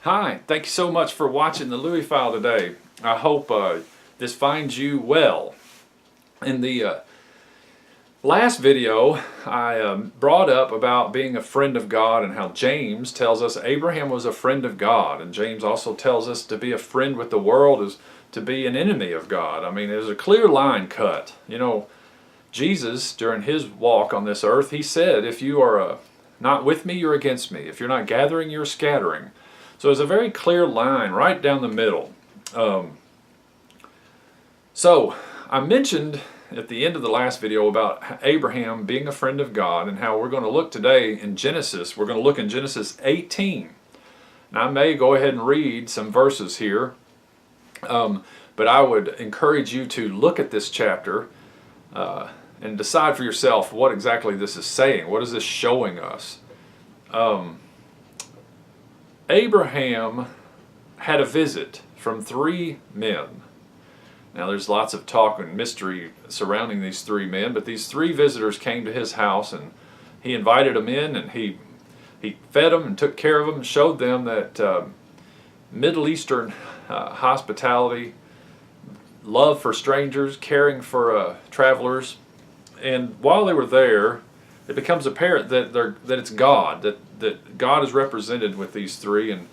Hi, thank you so much for watching the Louie File today. I hope this finds you well. In the last video, I brought up about being a friend of God and how James tells us Abraham was a friend of God. And James also tells us to be a friend with the world is to be an enemy of God. I mean, there's a clear line cut. You know, Jesus, during his walk on this earth, he said, if you are not with me, you're against me. If you're not gathering, you're scattering. So there's a very clear line right down the middle. So I mentioned at the end of the last video about Abraham being a friend of God and how we're going to look today in Genesis. We're going to look in Genesis 18. Now I may go ahead and read some verses here, but I would encourage you to look at this chapter and decide for yourself what exactly this is saying. What is this showing us? Abraham had a visit from three men. Now there's lots of talk and mystery surrounding these three men, but these three visitors came to his house and he invited them in and he fed them and took care of them and showed them that Middle Eastern hospitality, love for strangers, caring for travelers. And while they were there, it becomes apparent that it's God, that God is represented with these three, and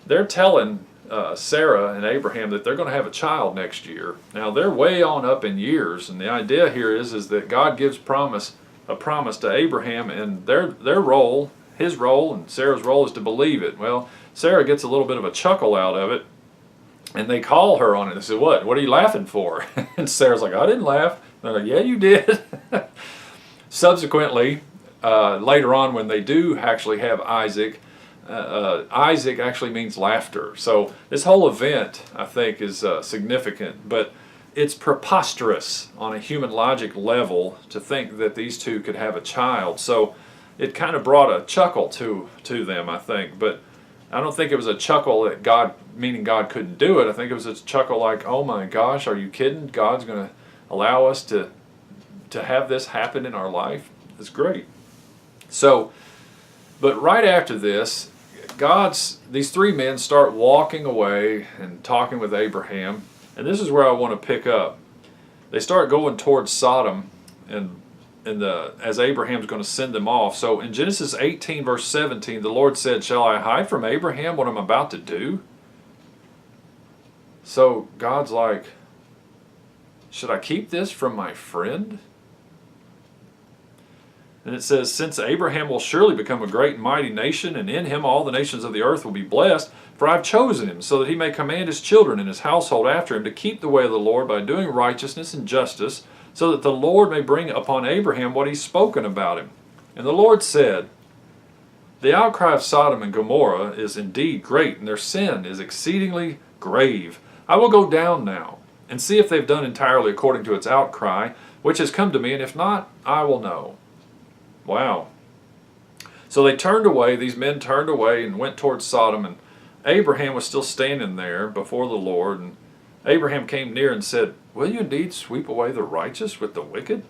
they're telling Sarah and Abraham that they're going to have a child next year. Now they're way on up in years, and the idea here is that God gives a promise to Abraham, and their role, his role, and Sarah's role is to believe it. Well, Sarah gets a little bit of a chuckle out of it, and they call her on it. They say, "What are you laughing for?" And Sarah's like, "I didn't laugh." They're like, "Yeah, you did." Subsequently, later on when they do actually have Isaac, Isaac actually means laughter. So this whole event, I think, is significant, but it's preposterous on a human logic level to think that these two could have a child. So it kind of brought a chuckle to them, I think. But I don't think it was a chuckle that God, meaning God couldn't do it. I think it was a chuckle like, "Oh my gosh, are you kidding? God's going to allow us to have this happen in our life? It's great." So, but right after this, these three men start walking away and talking with Abraham, and this is where I want to pick up. They start going towards Sodom, and as Abraham's going to send them off. So in Genesis 18 verse 17, the Lord said, "Shall I hide from Abraham what I'm about to do?" So God's like, should I keep this from my friend? And it says, "Since Abraham will surely become a great and mighty nation, and in him all the nations of the earth will be blessed, for I have chosen him, so that he may command his children and his household after him to keep the way of the Lord by doing righteousness and justice, so that the Lord may bring upon Abraham what he's spoken about him." And the Lord said, "The outcry of Sodom and Gomorrah is indeed great, and their sin is exceedingly grave. I will go down now, and see if they've done entirely according to its outcry, which has come to me, and if not, I will know." Wow. So they turned away, these men turned away and went towards Sodom, and Abraham was still standing there before the Lord, and Abraham came near and said, "Will you indeed sweep away the righteous with the wicked?"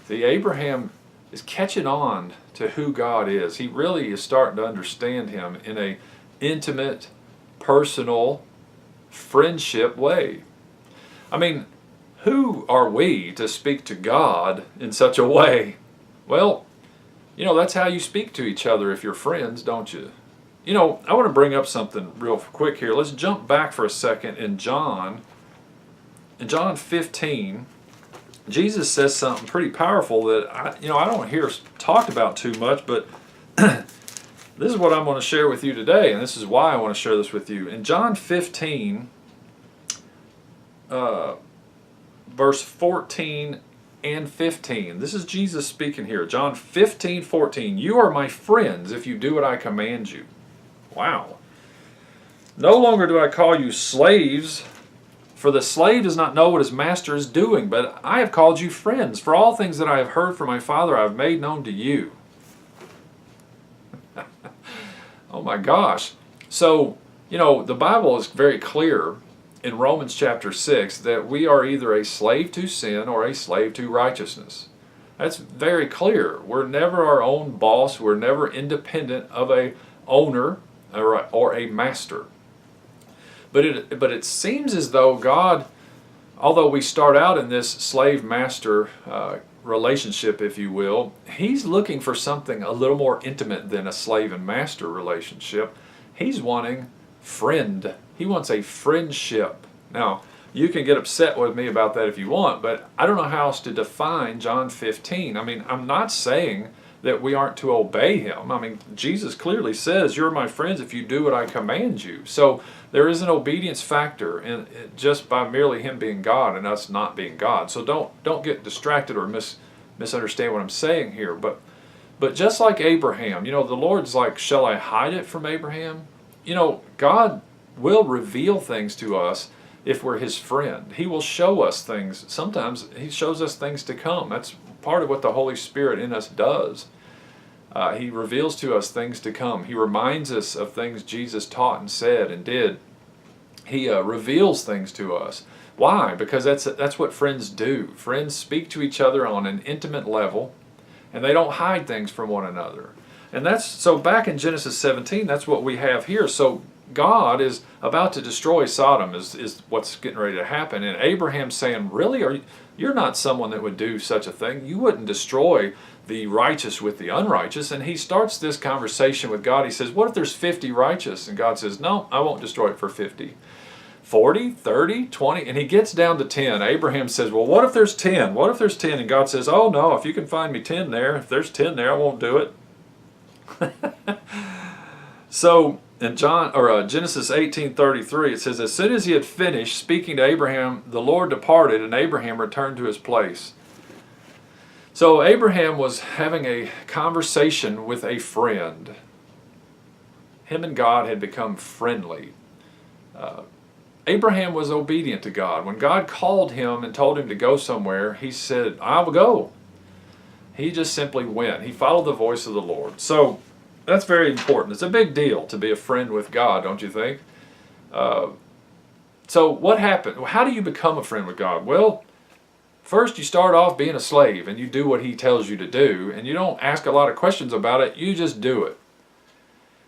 See, Abraham is catching on to who God is. He really is starting to understand him in a intimate, personal, friendship way. I mean, who are we to speak to God in such a way? Well, you know, that's how you speak to each other if you're friends, don't you? You know, I want to bring up something real quick here. Let's jump back for a second in John. In John 15, Jesus says something pretty powerful that I don't hear talked about too much, but this is what I'm going to share with you today, and this is why I want to share this with you. In John 15, verse 14 and 15. This is Jesus speaking here. John 15:14. "You are my friends if you do what I command you." Wow. "No longer do I call you slaves, for the slave does not know what his master is doing, but I have called you friends, for all things that I have heard from my Father I have made known to you." Oh my gosh. So, you know, the Bible is very clear in Romans chapter 6 that we are either a slave to sin or a slave to righteousness. That's very clear. We're never our own boss. We're never independent of a owner. or a master. But it seems as though God, although we start out in this slave-master relationship, if you will, He's looking for something a little more intimate than a slave and master relationship. He's wanting friend. He wants a friendship. Now, you can get upset with me about that if you want, but I don't know how else to define John 15. I mean, I'm not saying that we aren't to obey Him. I mean, Jesus clearly says, "You're my friends if you do what I command you." So there is an obedience factor in just by merely Him being God and us not being God. So don't get distracted or misunderstand what I'm saying here. But just like Abraham, the Lord's like, "Shall I hide it from Abraham?" God will reveal things to us if we're His friend. He will show us things. Sometimes He shows us things to come. That's part of what the Holy Spirit in us does. He reveals to us things to come. He reminds us of things Jesus taught and said and did. He reveals things to us. Why? Because that's what friends do. Friends speak to each other on an intimate level, and they don't hide things from one another. And so back in Genesis 17, that's what we have here. So God is about to destroy Sodom is what's getting ready to happen. And Abraham's saying, "Really? You're not someone that would do such a thing. You wouldn't destroy the righteous with the unrighteous." And he starts this conversation with God. He says, "What if there's 50 righteous?" And God says, "No, I won't destroy it for 50. 40, 30, 20, and he gets down to 10. Abraham says, "Well, what if there's 10? What if there's 10? And God says, "Oh no, if you can find me 10 there, if there's 10 there, I won't do it." So in Genesis 18:33, it says, "As soon as he had finished speaking to Abraham, the Lord departed, and Abraham returned to his place." So Abraham was having a conversation with a friend. Him and God had become friendly. Abraham was obedient to God. When God called him and told him to go somewhere, he said, "I will go." He just simply went. He followed the voice of the Lord. So that's very important. It's a big deal to be a friend with God, don't you think? So what happened? How do you become a friend with God? Well, first you start off being a slave and you do what He tells you to do, and you don't ask a lot of questions about it. You just do it.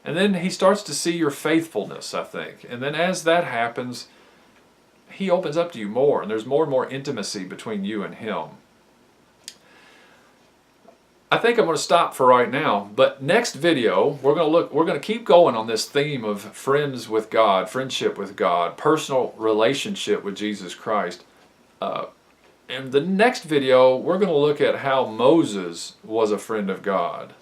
And then He starts to see your faithfulness, I think. And then as that happens, He opens up to you more, and there's more and more intimacy between you and Him. I think I'm going to stop for right now, but next video we're going to keep going on this theme of friends with God, friendship with God, personal relationship with Jesus Christ. In the next video, we're going to look at how Moses was a friend of God.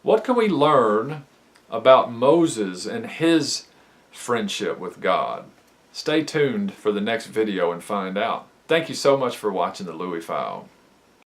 What can we learn about Moses and his friendship with God? Stay tuned for the next video and find out. Thank you so much for watching the Louie File.